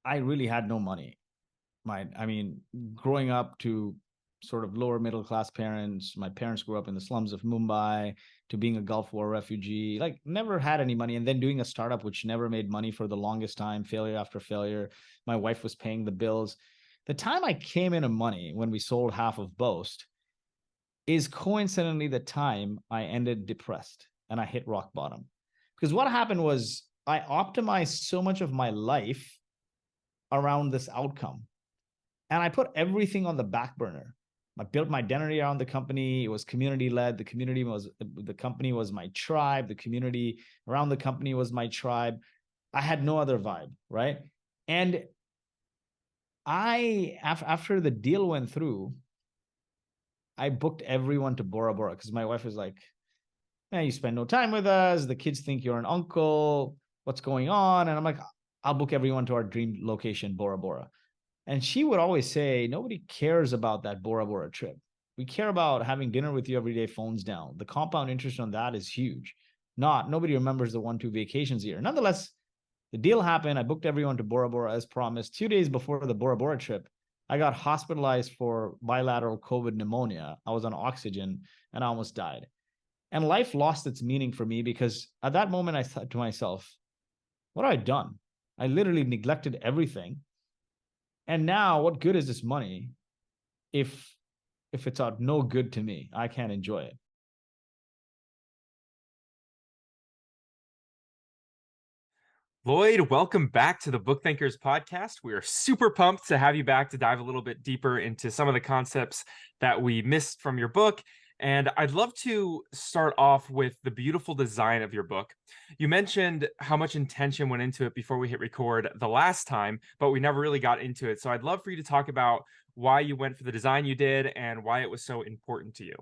I really had no money. Growing up to sort of lower middle class parents, my parents grew up in the slums of Mumbai, to being a Gulf War refugee, like never had any money. And then doing a startup, which never made money for the longest time, failure after failure. My wife was paying the bills. The time I came into money when we sold half of Boast is coincidentally the time I ended depressed and I hit rock bottom. Because what happened was I optimized so much of my life around this outcome. And I put everything on the back burner. I built my identity around the company. It was community led. The company was my tribe. The community around the company was my tribe. I had no other vibe, right? And after the deal went through, I booked everyone to Bora Bora because my wife was like, man, you spend no time with us. The kids think you're an uncle. What's going on? And I'm like, I'll book everyone to our dream location, Bora Bora. And she would always say, nobody cares about that Bora Bora trip. We care about having dinner with you every day, phones down. The compound interest on that is huge. Nobody remembers the 1-2 vacations a year. Nonetheless, the deal happened. I booked everyone to Bora Bora as promised. 2 days before the Bora Bora trip, I got hospitalized for bilateral COVID pneumonia. I was on oxygen and I almost died. And life lost its meaning for me because at that moment, I thought to myself, what have I done? I literally neglected everything. And now what good is this money if it's out no good to me? I can't enjoy it. Lloyd, welcome back to the Book Thinkers podcast. We are super pumped to have you back to dive a little bit deeper into some of the concepts that we missed from your book. And I'd love to start off with the beautiful design of your book. You mentioned how much intention went into it before we hit record the last time, but we never really got into it. So I'd love for you to talk about why you went for the design you did and why it was so important to you.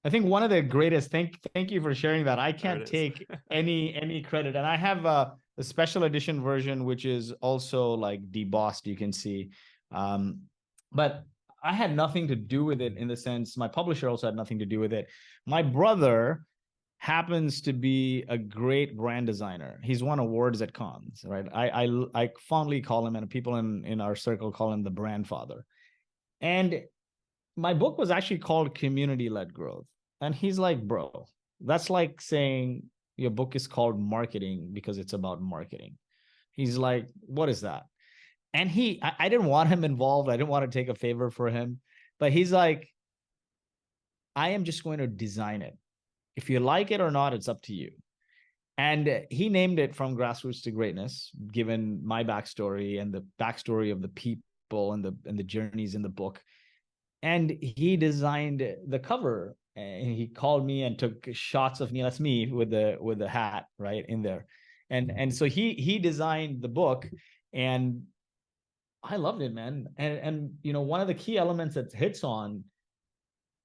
I think one of the greatest, thank you for sharing that. I There it can't is. take any credit. And I have a special edition version, which is also like debossed, you can see. But I had nothing to do with it in the sense, my publisher also had nothing to do with it. My brother happens to be a great brand designer. He's won awards at cons, right? I fondly call him, and people in our circle call him the brand father. And my book was actually called Community-Led Growth. And he's like, bro, that's like saying your book is called Marketing because it's about marketing. He's like, what is that? And I didn't want him involved. I didn't want to take a favor for him. But he's like, I am just going to design it. If you like it or not, it's up to you. And he named it From Grassroots to Greatness, given my backstory and the backstory of the people and the journeys in the book. And he designed the cover, and he called me and took shots of me. That's me with the hat right in there. And so he designed the book, and I loved it, man. And one of the key elements that hits on,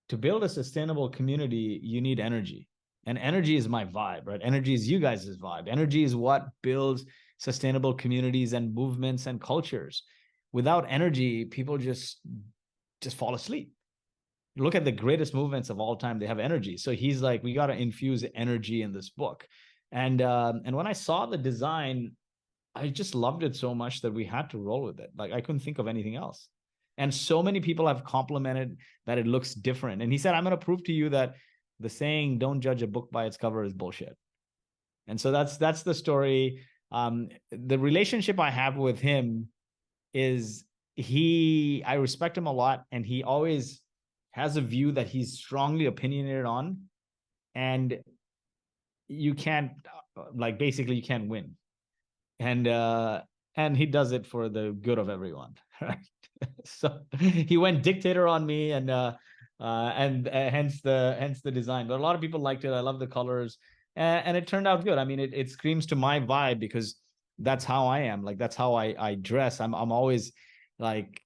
to build a sustainable community, you need energy. And energy is my vibe, right? Energy is you guys' vibe. Energy is what builds sustainable communities and movements and cultures. Without energy, people just fall asleep. Look at the greatest movements of all time. They have energy. So he's like, we got to infuse energy in this book. And when I saw the design, I just loved it so much that we had to roll with it. Like I couldn't think of anything else. And so many people have complimented that it looks different. And he said, I'm going to prove to you that the saying, don't judge a book by its cover, is bullshit. And so that's the story. The relationship I have with him is I respect him a lot, and he always has a view that he's strongly opinionated on, and you can't basically you can't win. And he does it for the good of everyone, right? So he went dictator on me, and hence the design. But a lot of people liked it. I love the colors, and it turned out good. I mean, it screams to my vibe because that's how I am. Like that's how I dress. I'm always like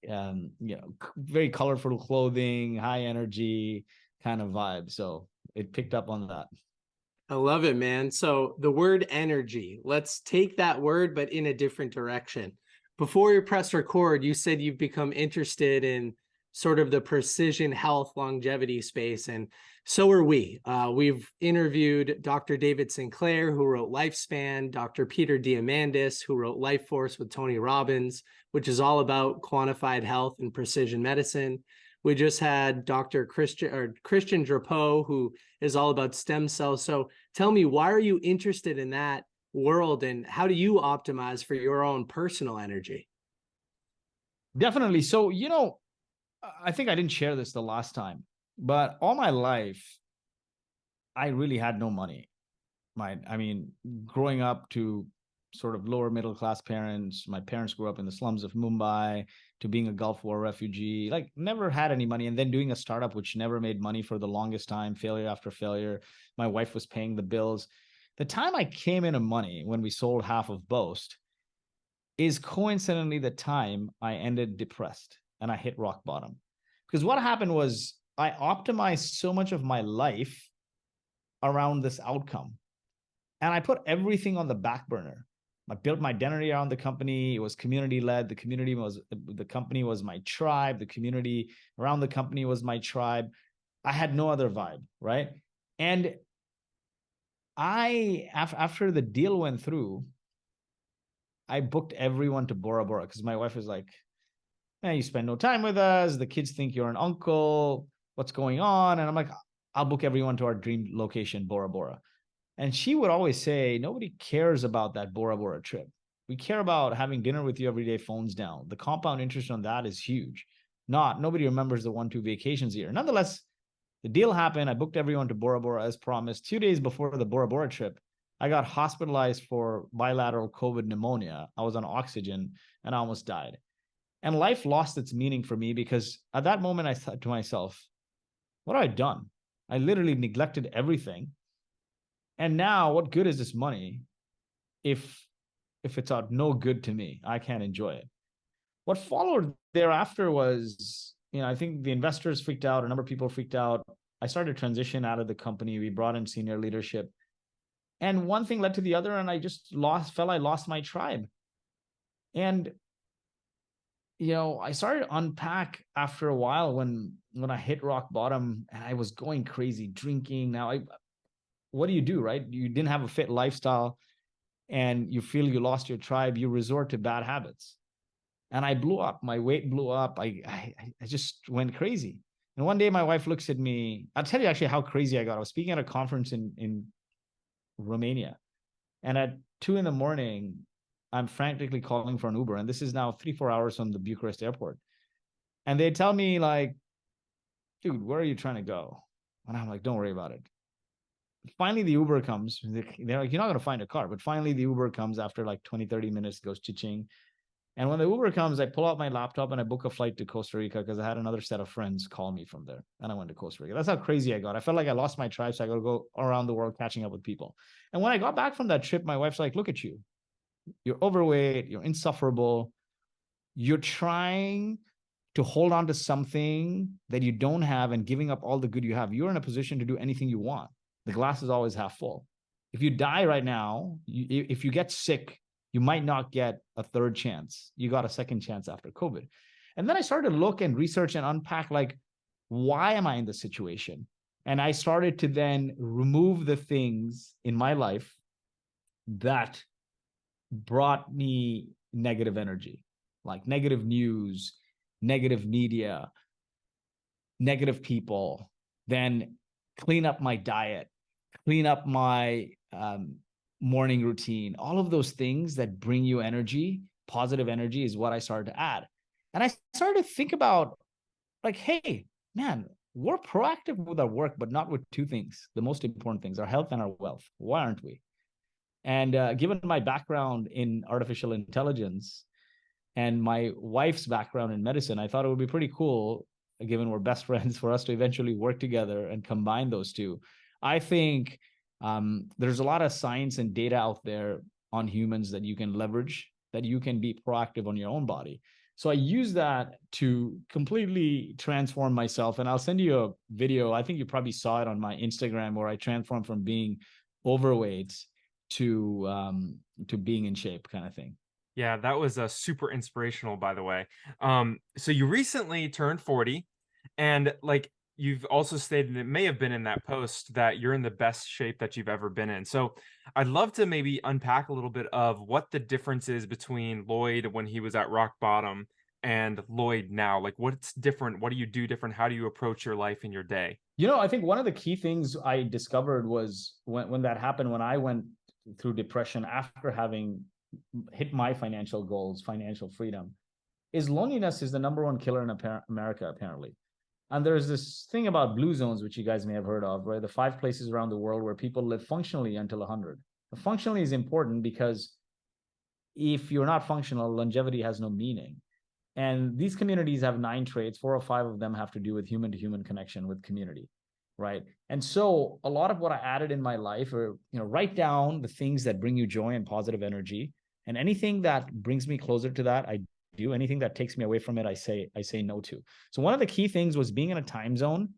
very colorful clothing, high energy kind of vibe. So it picked up on that. I love it, man. So the word energy, let's take that word, but in a different direction. Before you press record, you said you've become interested in sort of the precision health longevity space. And so are we. We've interviewed Dr. David Sinclair, who wrote Lifespan, Dr. Peter Diamandis, who wrote Life Force with Tony Robbins, which is all about quantified health and precision medicine. We just had Dr. Christian Drapeau, who is all about stem cells. So tell me, why are you interested in that world, and how do you optimize for your own personal energy? Definitely. So, I think I didn't share this the last time, but all my life, I really had no money. Growing up to sort of lower middle class parents, my parents grew up in the slums of Mumbai, to being a Gulf War refugee, like never had any money. And then doing a startup, which never made money for the longest time, failure after failure. My wife was paying the bills. The time I came into money when we sold half of Boast is coincidentally the time I ended depressed and I hit rock bottom. Because what happened was I optimized so much of my life around this outcome. And I put everything on the back burner. I built my identity around the company. It was community led. The company was my tribe. The community around the company was my tribe. I had no other vibe, right? And after the deal went through, I booked everyone to Bora Bora because my wife was like, man, you spend no time with us. The kids think you're an uncle. What's going on? And I'm like, I'll book everyone to our dream location, Bora Bora. And she would always say, nobody cares about that Bora Bora trip. We care about having dinner with you every day, phones down. The compound interest on that is huge. Nobody remembers the 1-2 vacations a year. Nonetheless, the deal happened. I booked everyone to Bora Bora as promised. 2 days before the Bora Bora trip, I got hospitalized for bilateral COVID pneumonia. I was on oxygen and I almost died. And life lost its meaning for me because at that moment, I thought to myself, what have I done? I literally neglected everything. And now what good is this money if it's no good to me? I can't enjoy it. What followed thereafter was, I think the investors freaked out. A number of people freaked out. I started to transition out of the company. We brought in senior leadership. And one thing led to the other, and I just I lost my tribe. And, I started to unpack after a while when I hit rock bottom and I was going crazy, drinking. Now, what do you do, right? You didn't have a fit lifestyle and you feel you lost your tribe, you resort to bad habits. And I blew up. My weight blew up. I just went crazy. And one day my wife looks at me. I'll tell you actually how crazy I got. I was speaking at a conference in Romania. And at 2 a.m, I'm frantically calling for an Uber. And this is now 3-4 hours from the Bucharest airport. And they tell me like, dude, where are you trying to go? And I'm like, don't worry about it. Finally, the Uber comes. They're like, you're not going to find a car. But finally, the Uber comes after like 20-30 minutes, goes cha-ching. And when the Uber comes, I pull out my laptop and I book a flight to Costa Rica because I had another set of friends call me from there. And I went to Costa Rica. That's how crazy I got. I felt like I lost my tribe, so I got to go around the world catching up with people. And when I got back from that trip, my wife's like, look at you. You're overweight. You're insufferable. You're trying to hold on to something that you don't have and giving up all the good you have. You're in a position to do anything you want. The glass is always half full. If you die right now, if you get sick, you might not get a third chance. You got a second chance after COVID. And then I started to look and research and unpack, like, why am I in this situation? And I started to then remove the things in my life that brought me negative energy, like negative news, negative media, negative people, then clean up my diet, clean up my morning routine. All of those things that bring you energy, positive energy, is what I started to add. And I started to think about, like, hey, man, we're proactive with our work, but not with two things, the most important things, our health and our wealth. Why aren't we? And given my background in artificial intelligence and my wife's background in medicine, I thought it would be pretty cool, given we're best friends, for us to eventually work together and combine those two. I think there's a lot of science and data out there on humans that you can leverage, that you can be proactive on your own body. So I use that to completely transform myself. And I'll send you a video. I think you probably saw it on my Instagram, where I transformed from being overweight to being in shape, kind of thing. Yeah, that was super inspirational, by the way. So you recently turned 40, and like you've also stated, and it may have been in that post, that you're in the best shape that you've ever been in. So I'd love to maybe unpack a little bit of what the difference is between Lloyd when he was at rock bottom and Lloyd now. Like, what's different? What do you do different? How do you approach your life and your day? I think one of the key things I discovered was when that happened, when I went through depression after having hit my financial goals, financial freedom, is loneliness is the number one killer in America, apparently. And there's this thing about blue zones, which you guys may have heard of, right? The 5 places around the world where people live functionally until 100. Functionally is important because if you're not functional, longevity has no meaning. And these communities have 9 traits. 4 or 5 of them have to do with human to human connection with community, right? And so a lot of what I added in my life are, write down the things that bring you joy and positive energy. And anything that brings me closer to that, I do. Anything that takes me away from it, I say no to. So one of the key things was being in a time zone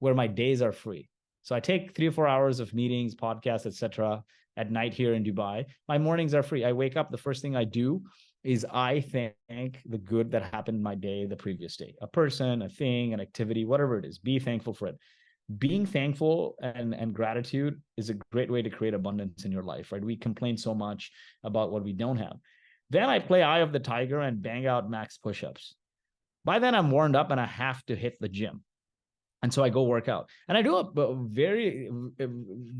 where my days are free. So I take 3 or 4 hours of meetings, podcasts, etc. at night here in Dubai. My mornings are free. I wake up, the first thing I do is I thank the good that happened in my day the previous day. A person, a thing, an activity, whatever it is, be thankful for it. Being thankful and gratitude is a great way to create abundance in your life, right? We complain so much about what we don't have. Then I play Eye of the Tiger and bang out max push-ups. By then I'm warmed up and I have to hit the gym. And so I go work out, and I do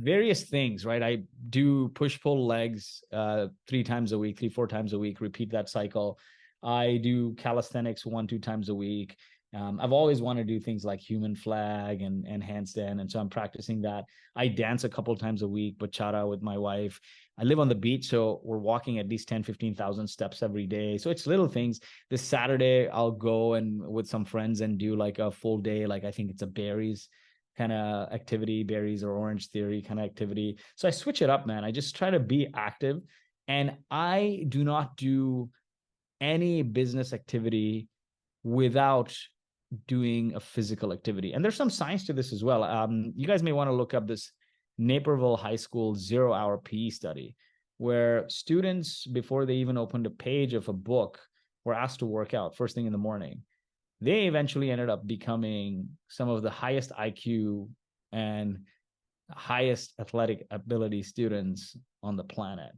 various things, right? I do push pull legs 3 times a week, 4 times a week, repeat that cycle. I do calisthenics 1, 2 times a week. I've always wanted to do things like human flag and handstand, and so I'm practicing that. I dance a couple of times a week, bachata with my wife. I live on the beach, so we're walking at least 10, 15,000 steps every day. So it's little things. This Saturday, I'll go and with some friends and do like a full day, like I think it's a berries kind of activity, berries or orange theory kind of activity. So I switch it up, man. I just try to be active, and I do not do any business activity without doing a physical activity. And there's some science to this as well. You guys may want to look up this Naperville High School 0-hour PE study, where students, before they even opened a page of a book, were asked to work out first thing in the morning. They eventually ended up becoming some of the highest IQ and highest athletic ability students on the planet.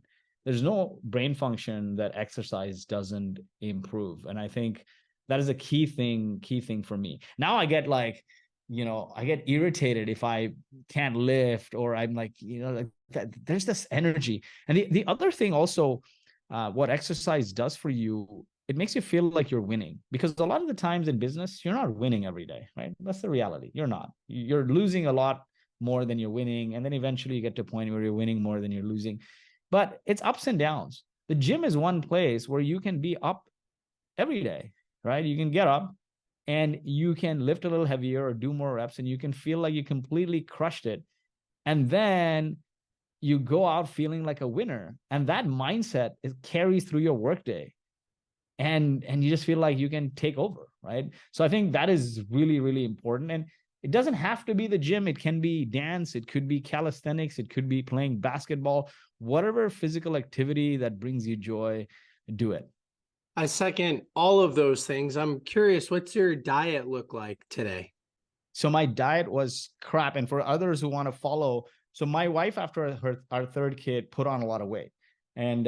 There's no brain function that exercise doesn't improve. And I think that is a key thing for me. Now I get like, I get irritated if I can't lift, or I'm like, like there's this energy. And the other thing also, what exercise does for you, it makes you feel like you're winning, because a lot of the times in business, you're not winning every day, right? That's the reality. You're not. You're losing a lot more than you're winning. And then eventually you get to a point where you're winning more than you're losing. But it's ups and downs. The gym is one place where you can be up every day, right? You can get up and you can lift a little heavier or do more reps, and you can feel like you completely crushed it. And then you go out feeling like a winner. And that mindset, it carries through your workday. And you just feel like you can take over, right? So I think that is really, really important. And it doesn't have to be the gym. It can be dance. It could be calisthenics. It could be playing basketball. Whatever physical activity that brings you joy, do it. I second all of those things. I'm curious, what's your diet look like today? So my diet was crap. And for others who want to follow, so my wife, after our 3rd kid, put on a lot of weight. And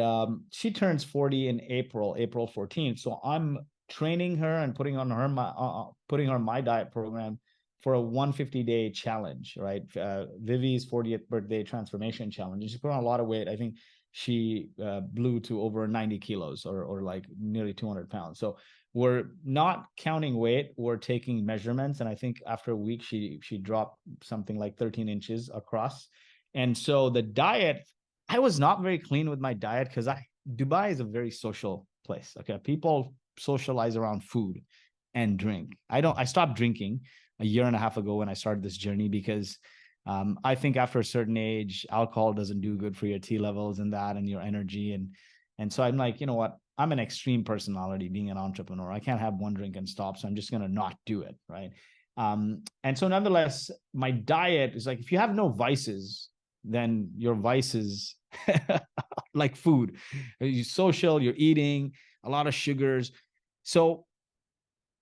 she turns 40 in April 14th. So I'm training her and putting her my diet program for a 150-day challenge, right? Vivi's 40th birthday transformation challenge. And she put on a lot of weight. I think she blew to over 90 kilos or like nearly 200 pounds. So we're not counting weight, we're taking measurements. And I think after a week, she dropped something like 13 inches across. And so the diet, I was not very clean with my diet because Dubai is a very social place. Okay. People socialize around food and drink. I stopped drinking a year and a half ago when I started this journey, because I think after a certain age, alcohol doesn't do good for your T levels and that and your energy. And so I'm like, you know what? I'm an extreme personality being an entrepreneur. I can't have one drink and stop. So I'm just going to not do it. Right. And so nonetheless, my diet is like, if you have no vices, then your vices are like food. You're social, you're eating a lot of sugars. So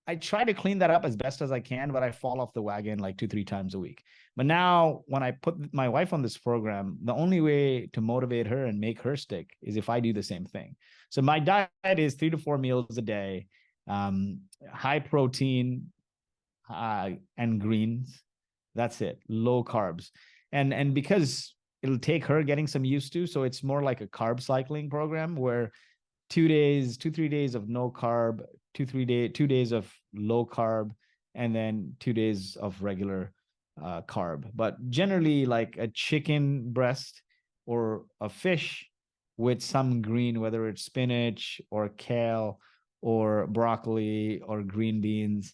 I try to clean that up as best as I can, but I fall off the wagon like 2, 3 times a week. But now when I put my wife on this program, the only way to motivate her and make her stick is if I do the same thing. So my diet is 3 to 4 meals a day, high protein, and greens. That's it. Low carbs. And because it'll take her getting some used to, so it's more like a carb cycling program where 2 days, 2, 3 days of no carb, 2 days of low carb, and then 2 days of regular carb. But generally, like a chicken breast or a fish with some green, whether it's spinach or kale or broccoli or green beans.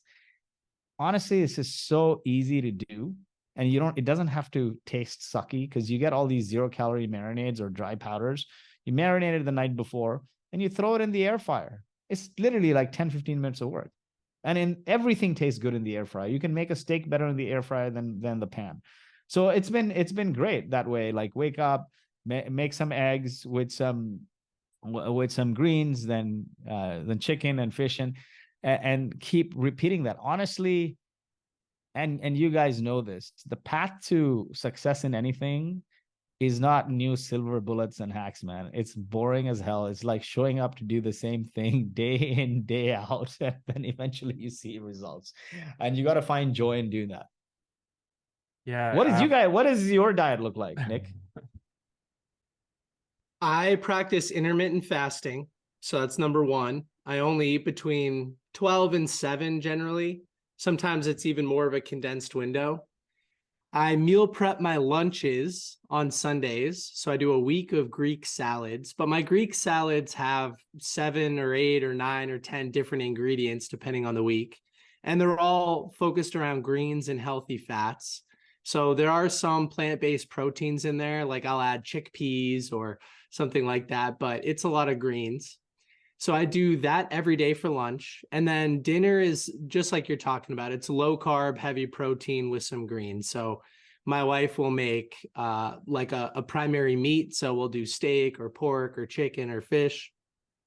Honestly, this is so easy to do. And it doesn't have to taste sucky because you get all these 0-calorie marinades or dry powders. You marinate it the night before and you throw it in the air fryer. It's literally like 10, 15 minutes of work. And everything tastes good in the air fryer. You can make a steak better in the air fryer than the pan. So it's been great that way. Like wake up, make some eggs with some greens, then chicken and fish, and keep repeating that. Honestly, and you guys know this, the path to success in anything is not new silver bullets and hacks, man. It's boring as hell. It's like showing up to do the same thing day in, day out, and then eventually you see results. And you got to find joy in doing that. Yeah. What does your diet look like, Nick? I practice intermittent fasting. So that's number one. I only eat between 12 and 7 generally. Sometimes it's even more of a condensed window. I meal prep my lunches on Sundays. So I do a week of Greek salads, but my Greek salads have 7 or 8 or 9 or 10 different ingredients depending on the week. And they're all focused around greens and healthy fats. So there are some plant-based proteins in there, like I'll add chickpeas or something like that, but it's a lot of greens. So I do that every day for lunch. And then dinner is just like you're talking about. It's low carb, heavy protein with some greens. So my wife will make like a primary meat. So we'll do steak or pork or chicken or fish.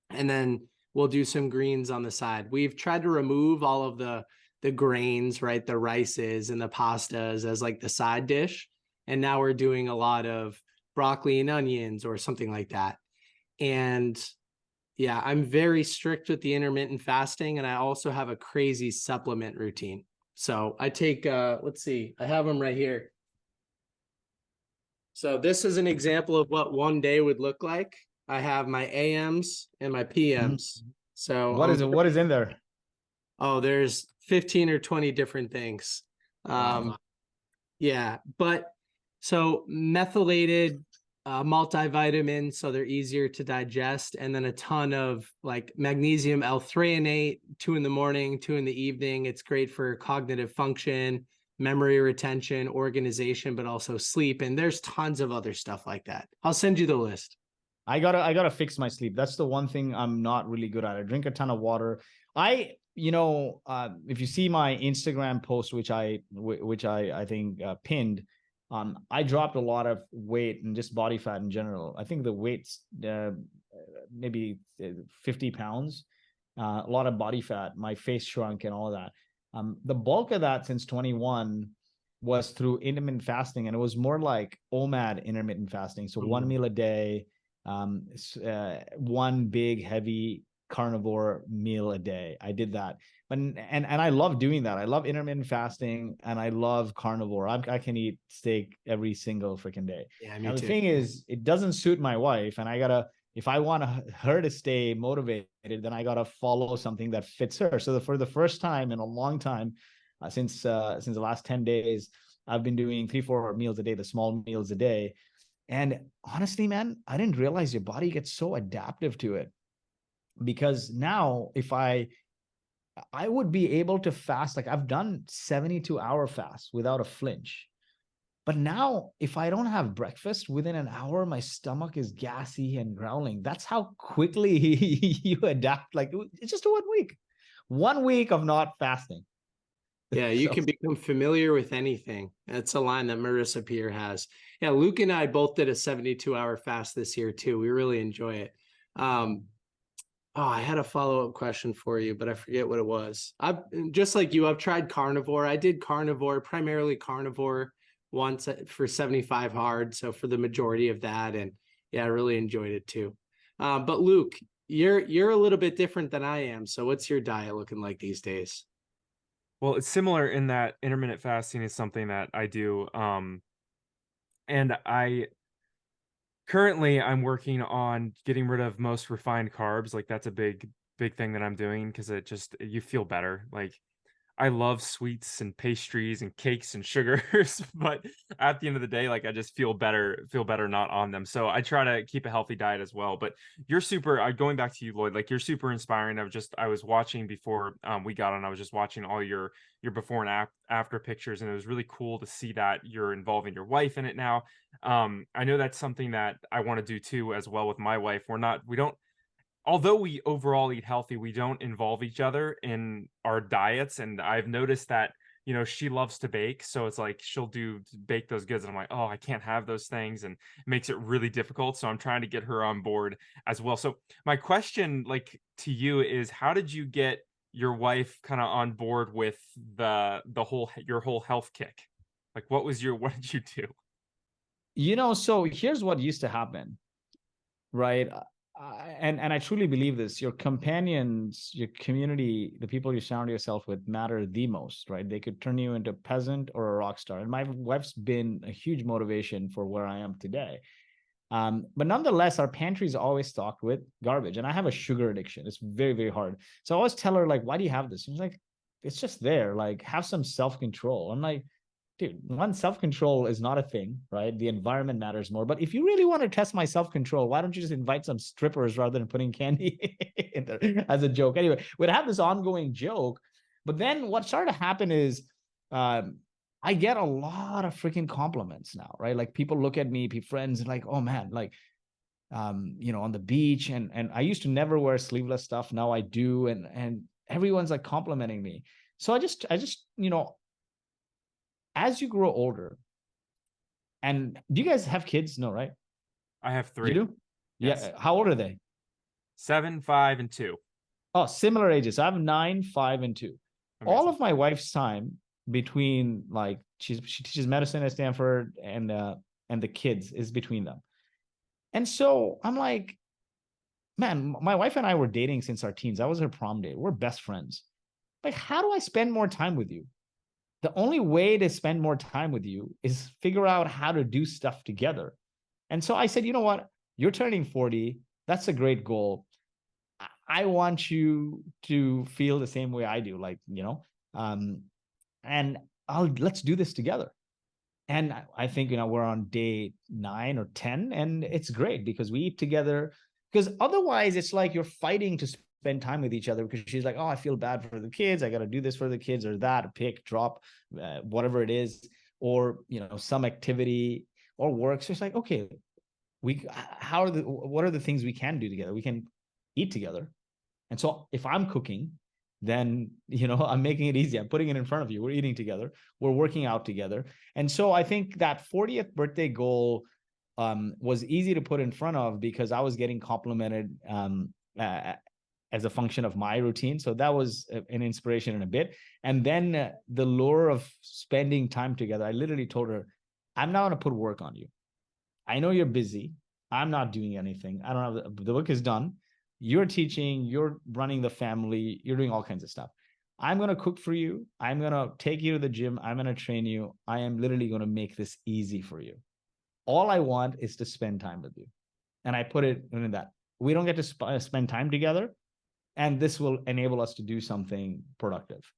And then we'll do some greens on the side. We've tried to remove all of the grains, right? The rices and the pastas as like the side dish. And now we're doing a lot of broccoli and onions or something like that. And yeah, I'm very strict with the intermittent fasting, and I also have a crazy supplement routine. So I take, let's see, I have them right here. So this is an example of what one day would look like. I have my AMs and my PMs. So What is in there? Oh, there's 15 or 20 different things. Wow. Yeah, but so methylated multivitamins, so they're easier to digest, and then a ton of like magnesium L-threonate, 2 in the morning, 2 in the evening. It's great for cognitive function, memory retention, organization, but also sleep. And there's tons of other stuff like that. I'll send you the list. I gotta fix my sleep. That's the one thing I'm not really good at. I drink a ton of water. If you see my Instagram post, which I think pinned, I dropped a lot of weight and just body fat in general. I think the weight's maybe 50 pounds, a lot of body fat, my face shrunk and all of that. The bulk of that since 21 was through intermittent fasting, and it was more like OMAD intermittent fasting. So 1 meal a day, one big heavy carnivore meal a day. I did that. And I love doing that. I love intermittent fasting and I love carnivore. I can eat steak every single freaking day. Yeah, me too. The thing is, it doesn't suit my wife, and if I want her to stay motivated, then I gotta follow something that fits her. So for the first time in a long time, since the last 10 days, I've been doing 3-4 meals a day, the small meals a day. And honestly, man, I didn't realize your body gets so adaptive to it, because now if I would be able to fast, like I've done 72-hour fasts without a flinch. But now if I don't have breakfast, within an hour, my stomach is gassy and growling. That's how quickly you adapt. Like it's just 1 week of not fasting. Yeah, you So, can become familiar with anything. That's a line that Marissa Peer has. Yeah, Luke and I both did a 72-hour fast this year too. We really enjoy it. Oh, I had a follow-up question for you, but I forget what it was. I've just like you, I've tried carnivore. I did carnivore, primarily carnivore once for 75 hard. So for the majority of that. And yeah, I really enjoyed it too. But Luke, you're a little bit different than I am. So what's your diet looking like these days? Well, it's similar in that intermittent fasting is something that I do. And I currently I'm working on getting rid of most refined carbs. Like that's a big thing that I'm doing because it just you feel better. Like I love sweets and pastries and cakes and sugars, but at the end of the day, like I just feel better not on them. So I try to keep a healthy diet as well. But you're super, going back to you, Lloyd, like you're super inspiring. I was watching before we got on, I was just watching all your before and after pictures, and it was really cool to see that you're involving your wife in it now. I know that's something that I want to do too, as well with my wife. We don't although we overall eat healthy, we don't involve each other in our diets. And I've noticed that, she loves to bake. So it's like she'll bake those goods. And I'm like, oh, I can't have those things. And it makes it really difficult. So I'm trying to get her on board as well. So my question, like to you, is how did you get your wife kind of on board with your whole health kick? Like what did you do? so here's what used to happen, right? And I truly believe this. Your companions, your community, the people you surround yourself with matter the most, right? They could turn you into a peasant or a rock star. And my wife's been a huge motivation for where I am today. But nonetheless, our pantry is always stocked with garbage. And I have a sugar addiction. It's very, very hard. So I always tell her, like, why do you have this? She's like, it's just there. Like, have some self-control. I'm like, dude, one, self-control is not a thing, right? The environment matters more. But if you really want to test my self-control, why don't you just invite some strippers rather than putting candy in there as a joke? Anyway, we'd have this ongoing joke. But then what started to happen is I get a lot of freaking compliments now, right? Like people look at me, friends, and like, oh man, like on the beach, and I used to never wear sleeveless stuff. Now I do, and everyone's like complimenting me. So I just as you grow older, and do you guys have kids? No, right? I have You 3. do? Yes. Yeah. How old are they? 7, 5, and 2. Oh, similar ages. I have 9, 5, and 2. All Amazing. of my wife's time between like she teaches medicine at Stanford and the kids is between them. And so I'm like, man, my wife and I were dating since our teens. That was her prom date. We're best friends. Like, how do I spend more time with you? The only way to spend more time with you is figure out how to do stuff together. And so I said, you know what? You're turning 40. That's a great goal. I want you to feel the same way I do, like, and let's do this together. And I think, we're on day 9 or 10, and it's great because we eat together. Because otherwise, it's like you're fighting to spend time with each other because she's like, oh, I feel bad for the kids. I got to do this for the kids or that, pick, drop, whatever it is, or, some activity or work. So it's like, okay, what are the things we can do together? We can eat together. And so if I'm cooking, then I'm making it easy. I'm putting it in front of you. We're eating together. We're working out together. And so I think that 40th birthday goal was easy to put in front of because I was getting complimented as a function of my routine. So that was an inspiration in a bit. And then the lure of spending time together, I literally told her, I'm not going to put work on you. I know you're busy. I'm not doing anything. I don't have the work is done. You're teaching, you're running the family, you're doing all kinds of stuff. I'm going to cook for you. I'm going to take you to the gym. I'm going to train you. I am literally going to make this easy for you. All I want is to spend time with you. And I put it in that. We don't get to spend time together, and this will enable us to do something productive.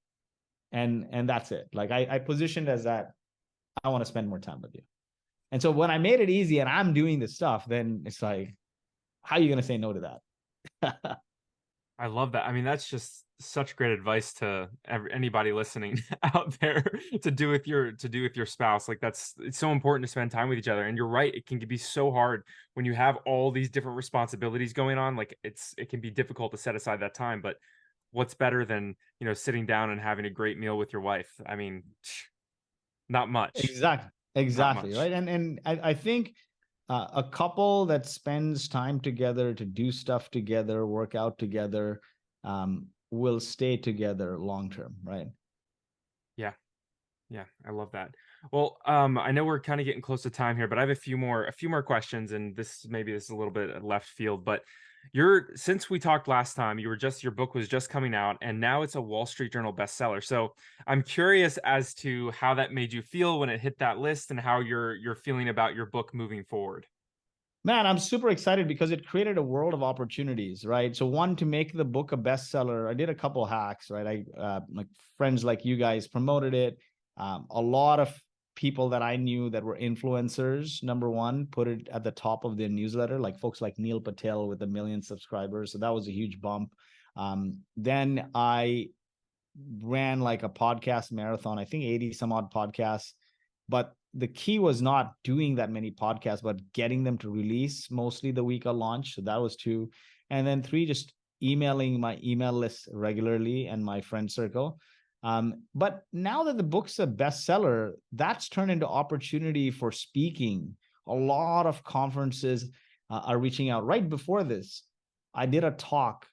And that's it. Like I positioned as that, I want to spend more time with you. And so when I made it easy and I'm doing this stuff, then it's like, how are you going to say no to that? I love that. I mean, that's just such great advice to anybody listening out there to do with your spouse. Like it's so important to spend time with each other. And you're right, it can be so hard when you have all these different responsibilities going on. Like it can be difficult to set aside that time. But what's better than, sitting down and having a great meal with your wife? I mean, not much. Exactly. Not Exactly. much. Right. And I think a couple that spends time together to do stuff together, work out together, will stay together long term. Right. Yeah. Yeah, I love that. Well, I know we're kind of getting close to time here, but I have a few more questions, and this is a little bit left field, but since we talked last time, your book was just coming out, and now it's a Wall Street Journal bestseller. So I'm curious as to how that made you feel when it hit that list, and how you're feeling about your book moving forward. Man, I'm super excited because it created a world of opportunities, right? So one, to make the book a bestseller, I did a couple hacks, right? Like friends like you guys promoted it. A lot of people that I knew that were influencers, number one, put it at the top of their newsletter, like folks like Neil Patel with 1 million subscribers. So that was a huge bump. Then I ran like a podcast marathon, I think 80 some odd podcasts. But the key was not doing that many podcasts, but getting them to release mostly the week of launch. So that was 2. And then 3, just emailing my email list regularly and my friend circle. But now that the book's a bestseller, that's turned into opportunity for speaking. A lot of conferences are reaching out. Right before this, I did a talk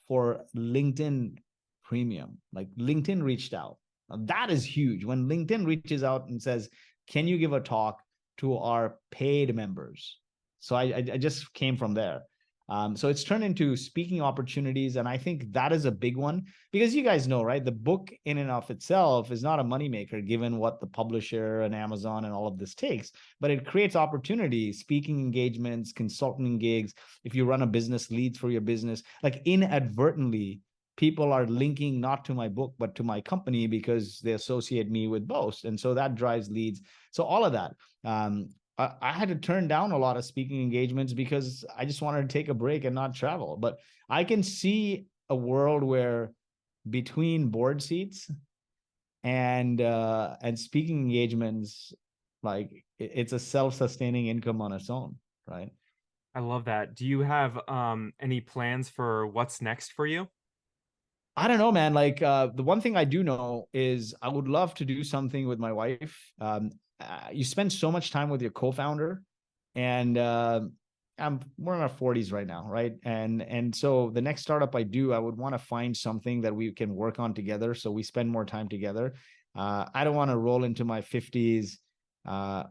for LinkedIn Premium. Like LinkedIn reached out. Now, that is huge. When LinkedIn reaches out and says, can you give a talk to our paid members? So I just came from there. So it's turned into speaking opportunities. And I think that is a big one, because you guys know, right? The book in and of itself is not a moneymaker, given what the publisher and Amazon and all of this takes, but it creates opportunities, speaking engagements, consulting gigs. If you run a business, leads for your business, like inadvertently, people are linking not to my book, but to my company because they associate me with Boast. And so that drives leads. So all of that. I had to turn down a lot of speaking engagements because I just wanted to take a break and not travel. But I can see a world where between board seats and speaking engagements, like it's a self-sustaining income on its own, right? I love that. Do you have any plans for what's next for you? I don't know, man. Like the one thing I do know is I would love to do something with my wife. You spend so much time with your co-founder, and we're in our 40s right now, right? And so the next startup I do, I would want to find something that we can work on together, so we spend more time together. I don't want to roll into my 50s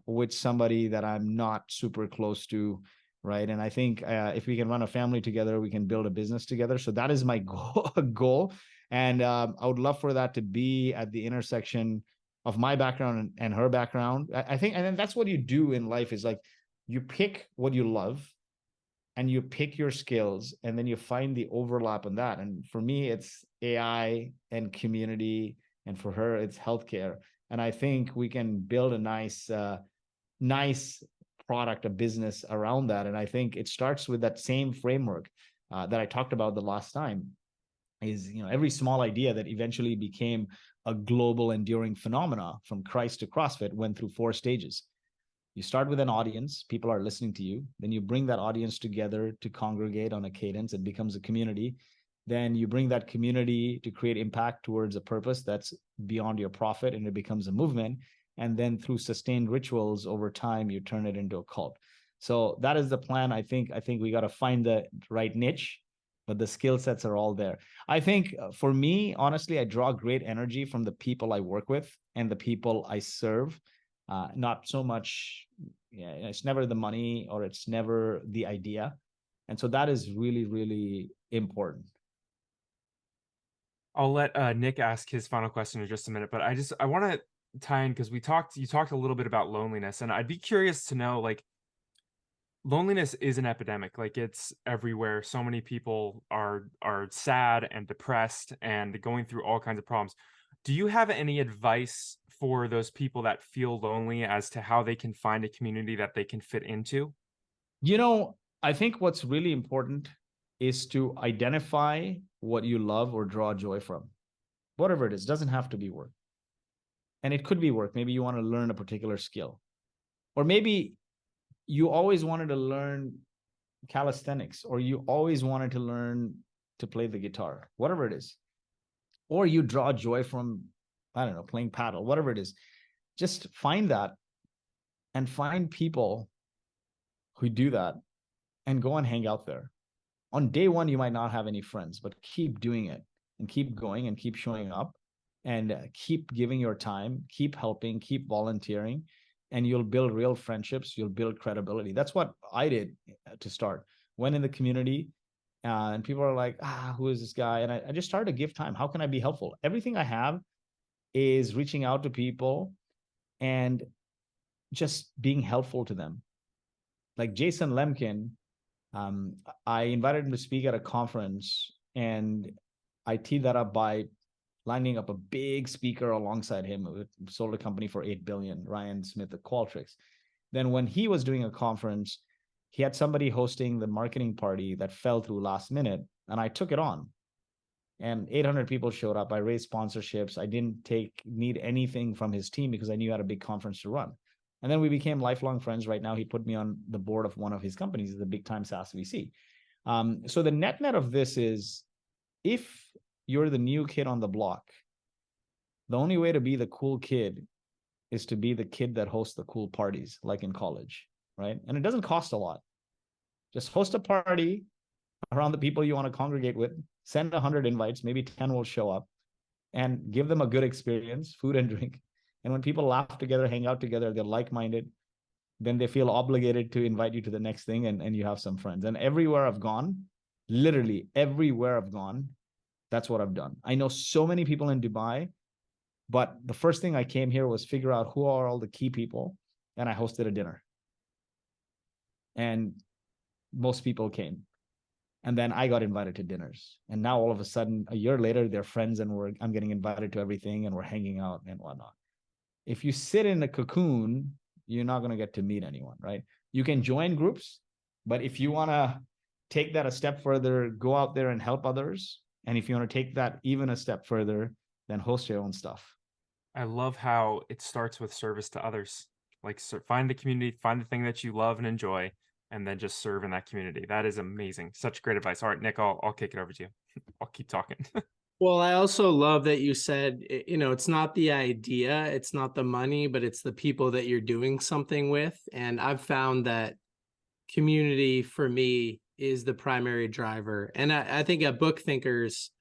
with somebody that I'm not super close to, right? And I think if we can run a family together, we can build a business together. So that is my goal. And I would love for that to be at the intersection of my background and her background. I think, and then that's what you do in life, is like you pick what you love and you pick your skills, and then you find the overlap in that. And for me, it's AI and community, and for her, it's healthcare. And I think we can build a nice product, a business around that. And I think it starts with that same framework that I talked about the last time. Is, every small idea that eventually became a global enduring phenomena, from Christ to CrossFit, went through 4 stages. You start with an audience, people are listening to you. Then you bring that audience together to congregate on a cadence. It becomes a community. Then you bring that community to create impact towards a purpose that's beyond your profit, and it becomes a movement. And then through sustained rituals over time, you turn it into a cult. So that is the plan. I think we got to find the right niche, but the skill sets are all there. I think for me, honestly, I draw great energy from the people I work with and the people I serve. Not so much, it's never the money, or it's never the idea. And so that is really, really important. I'll let Nick ask his final question in just a minute, but I want to tie in, because you talked a little bit about loneliness, and I'd be curious to know, like, loneliness is an epidemic. Like, it's everywhere. So many people are sad and depressed and going through all kinds of problems. Do you have any advice for those people that feel lonely as to how they can find a community that they can fit into? I think what's really important is to identify what you love or draw joy from. Whatever it is, doesn't have to be work. And it could be work. Maybe you want to learn a particular skill. Or maybe you always wanted to learn calisthenics, or you always wanted to learn to play the guitar. Whatever it is, or you draw joy from, I don't know, playing paddle, whatever it is. Just find that and find people who do that and go and hang out there. On day one, you might not have any friends, but keep doing it and keep going and keep showing up and keep giving your time, keep helping, keep volunteering, and you'll build real friendships. You'll build credibility. That's what I did to start. Went in the community, and people are like, who is this guy? And I just started to give time. How can I be helpful? Everything I have is reaching out to people and just being helpful to them. Like Jason Lemkin, I invited him to speak at a conference, and I teed that up by lining up a big speaker alongside him who sold a company for 8 billion, Ryan Smith at Qualtrics. Then when he was doing a conference, he had somebody hosting the marketing party that fell through last minute, and I took it on. And 800 people showed up. I raised sponsorships. I didn't need anything from his team because I knew I had a big conference to run. And then we became lifelong friends. Right now, he put me on the board of one of his companies, the big time SaaS VC. So the net of this is, if you're the new kid on the block, the only way to be the cool kid is to be the kid that hosts the cool parties, like in college, right? And it doesn't cost a lot. Just host a party around the people you want to congregate with, send 100 invites, maybe 10 will show up, and give them a good experience, food and drink. And when people laugh together, hang out together, they're like-minded, then they feel obligated to invite you to the next thing, and you have some friends. And everywhere I've gone, literally everywhere I've gone, that's what I've done. I know so many people in Dubai, but the first thing I came here was figure out who are all the key people, and I hosted a dinner. And most people came. And then I got invited to dinners. And now all of a sudden, a year later, they're friends, and I'm getting invited to everything, and we're hanging out and whatnot. If you sit in a cocoon, you're not going to get to meet anyone, right? You can join groups, but if you want to take that a step further, go out there and help others. And if you want to take that even a step further, then host your own stuff. I love how it starts with service to others. Like, find the community, find the thing that you love and enjoy, and then just serve in that community. That is amazing. Such great advice. All right, Nick, I'll kick it over to you. I'll keep talking. Well, I also love that you said, it's not the idea, it's not the money, but it's the people that you're doing something with. And I've found that community for me is the primary driver. And I think at Book Thinkers,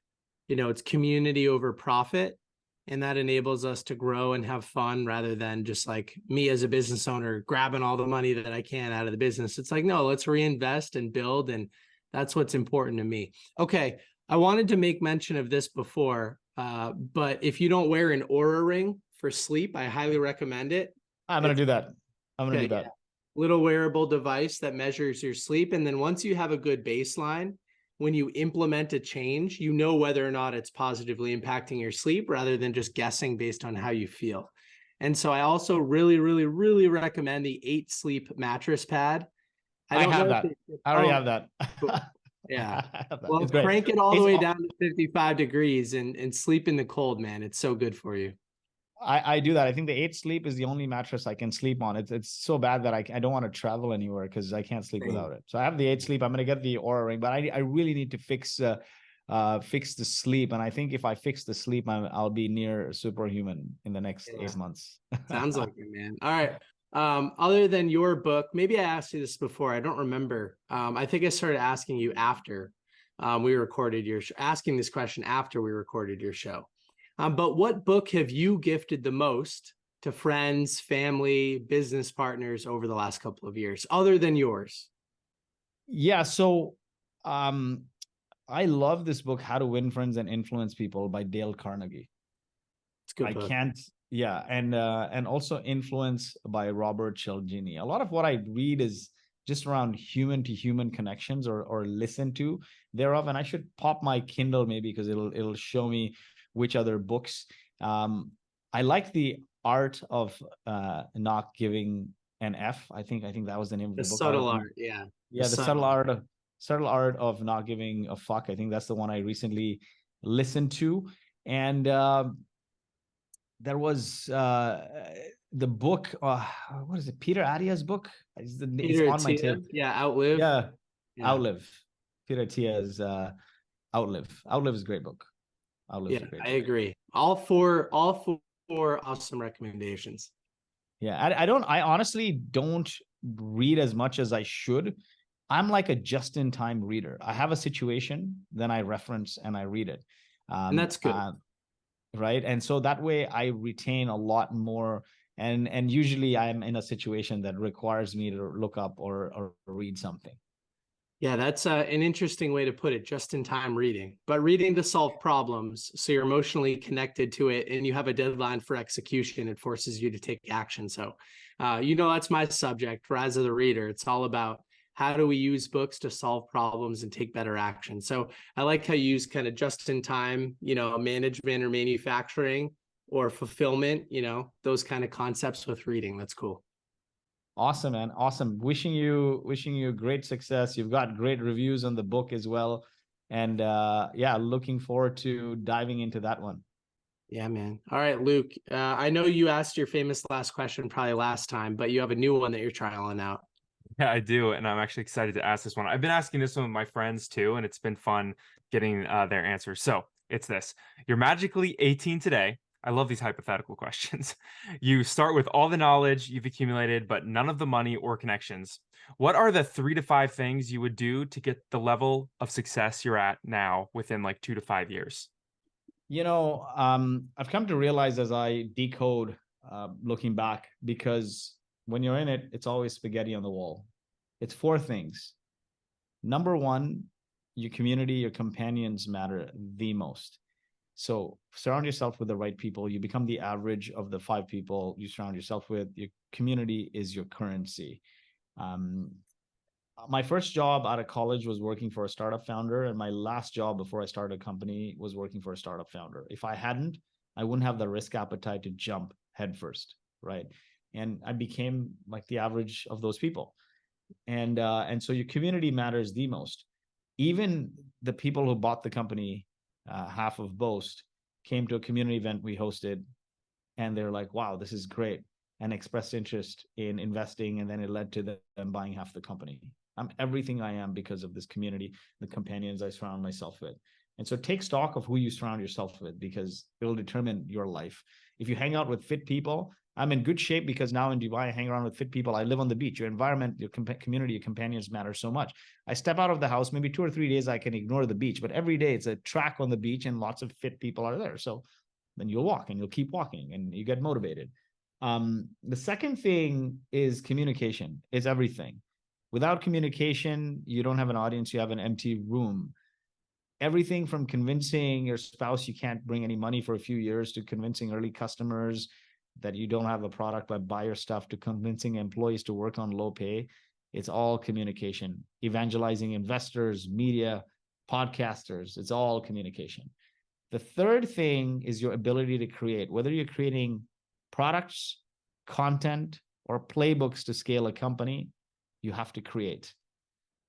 it's community over profit. And that enables us to grow and have fun rather than just like me as a business owner grabbing all the money that I can out of the business. It's like, no, let's reinvest and build. And that's what's important to me. Okay. I wanted to make mention of this before, but if you don't wear an Oura ring for sleep, I highly recommend it. I'm going to do that. I'm going to do that. Yeah. Little wearable device that measures your sleep. And then once you have a good baseline, when you implement a change, you know whether or not it's positively impacting your sleep rather than just guessing based on how you feel. And so I also really, really, really recommend the 8 Sleep mattress pad. I have that. I already have that. Yeah. Well, crank it all the way down to 55 degrees and sleep in the cold, man. It's so good for you. I do that. I think the 8 Sleep is the only mattress I can sleep on. It's so bad that I don't want to travel anywhere because I can't sleep without it. So I have the 8 Sleep. I'm going to get the Oura ring, but I really need to fix the sleep. And I think if I fix the sleep, I'll be near superhuman in the next 8 months. Sounds like it, man. All right. Other than your book, maybe I asked you this before. I don't remember. I think I started asking you after we recorded asking this question after we recorded your show. But what book have you gifted the most to friends, family, business partners over the last couple of years, other than yours? Yeah. So I love this book, How to Win Friends and Influence People by Dale Carnegie. It's a good book. Yeah. And also Influence by Robert Cialdini. A lot of what I read is just around human to human connections or listen to thereof. And I should pop my Kindle maybe because it'll show me which other books. I like The Art of Not Giving an F. I think that was the name of the book. Subtle art. Yeah. Yeah. The subtle art of not giving a fuck. I think that's the one I recently listened to. And there was the book, what is it? Peter Attia's book. It's on my tape. Yeah, Outlive. Yeah, Outlive. Peter Attia's Outlive. Outlive is a great book. I'll lose Yeah, a great I trader. agree. All four awesome recommendations. Yeah, I honestly don't read as much as I should. I'm like a just-in-time reader. I have a situation, then I reference and I read it. And that's good. Right. And so that way I retain a lot more. And usually I'm in a situation that requires me to look up or read something. Yeah, that's an interesting way to put it, just in time reading, but reading to solve problems. So you're emotionally connected to it and you have a deadline for execution. It forces you to take action. So, that's my subject. Rise of the Reader. It's all about how do we use books to solve problems and take better action. So I like how you use kind of just in time, management or manufacturing or fulfillment, those kind of concepts with reading. That's cool. Awesome, man. Awesome. Wishing you great success. You've got great reviews on the book as well. And yeah, looking forward to diving into that one. Yeah, man. All right, Luke. I know you asked your famous last question probably last time, but you have a new one that you're trialing out. Yeah, I do. And I'm actually excited to ask this one. I've been asking this one with my friends too, and it's been fun getting their answers. So it's this: you're magically 18 today. I love these hypothetical questions. You start with all the knowledge you've accumulated, but none of the money or connections. What are the 3 to 5 things you would do to get the level of success you're at now within like 2 to 5 years? I've come to realize as I decode, looking back, because when you're in it, it's always spaghetti on the wall. It's 4 things. Number 1, your community, your companions matter the most. So surround yourself with the right people. You become the average of the 5 people you surround yourself with. Your community is your currency. Um, my first job out of college was working for a startup founder, and my last job before I started a company was working for a startup founder. If I hadn't, I wouldn't have the risk appetite to jump headfirst, right? And I became like the average of those people. And so your community matters the most. Even the people who bought the company, half of Boast, came to a community event we hosted, and they're like, "Wow, this is great," and expressed interest in investing, and then it led to them buying half the company. I'm everything I am because of this community, the companions I surround myself with. And so take stock of who you surround yourself with, because it'll determine your life. If you hang out with fit people, I'm in good shape because now in Dubai, I hang around with fit people. I live on the beach. Your environment, your community, your companions matter so much. I step out of the house, maybe 2 or 3 days I can ignore the beach, but every day it's a track on the beach and lots of fit people are there. So then you'll walk and you'll keep walking and you get motivated. The second thing is communication. Is everything. Without communication, you don't have an audience, you have an empty room. Everything from convincing your spouse you can't bring any money for a few years, to convincing early customers that you don't have a product but buy your stuff, to convincing employees to work on low pay. It's all communication. Evangelizing investors, media, podcasters, it's all communication. The third thing is your ability to create, whether you're creating products, content, or playbooks to scale a company, you have to create.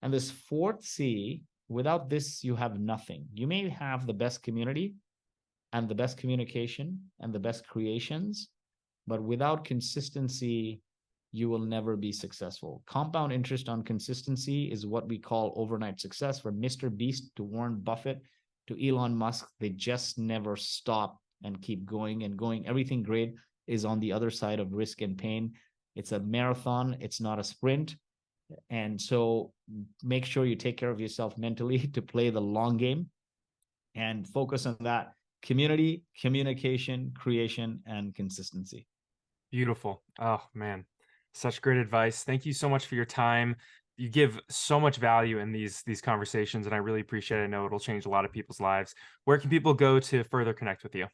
And this fourth C, without this, you have nothing. You may have the best community and the best communication and the best creations, but without consistency, you will never be successful. Compound interest on consistency is what we call overnight success. From Mr. Beast to Warren Buffett to Elon Musk, they just never stop and keep going and going. Everything great is on the other side of risk and pain. It's a marathon, it's not a sprint. And so make sure you take care of yourself mentally to play the long game and focus on that: community, communication, creation, and consistency. Beautiful. Oh man, such great advice. Thank you so much for your time. You give so much value in these conversations, and I really appreciate it. I know it'll change a lot of people's lives. Where can people go to further connect with you?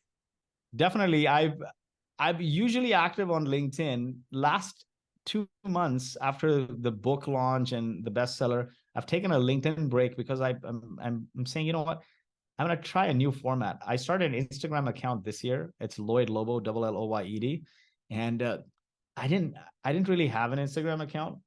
Definitely. I'm usually active on LinkedIn. Last 2 months after the book launch and the bestseller, I've taken a LinkedIn break because I'm saying, you know what? I'm going to try a new format. I started an Instagram account this year. It's Lloyed Lobo, Lloyed. And I didn't really have an Instagram account,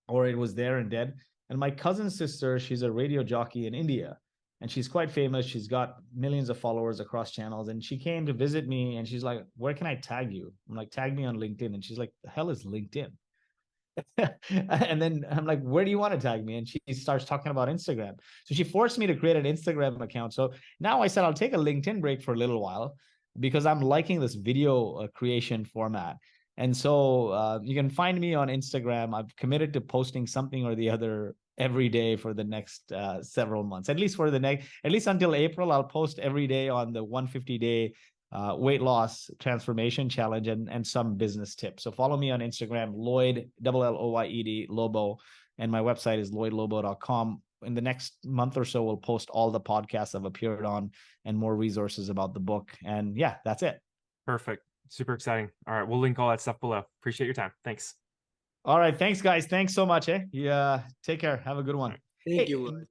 or it was there and dead. And my cousin's sister, she's a radio jockey in India, and she's quite famous. She's got millions of followers across channels. And she came to visit me, and she's like, "Where can I tag you?" I'm like, "Tag me on LinkedIn." And she's like, "The hell is LinkedIn?" And then I'm like, where do you want to tag me? And she starts talking about Instagram. So she forced me to create an Instagram account. So now I said, I'll take a LinkedIn break for a little while because I'm liking this video creation format. And so you can find me on Instagram. I've committed to posting something or the other every day for the next several months, at least until April. I'll post every day on the 150-day weight loss transformation challenge and some business tips. So follow me on Instagram, Lloyd, Lloyed Lobo, and my website is lloydlobo.com. In the next month or so, we'll post all the podcasts I've appeared on and more resources about the book. And yeah, that's it. Perfect. Super exciting. All right. We'll link all that stuff below. Appreciate your time. Thanks. All right. Thanks, guys. Thanks so much. Yeah. Take care. Have a good one. Thank you, Lloyd.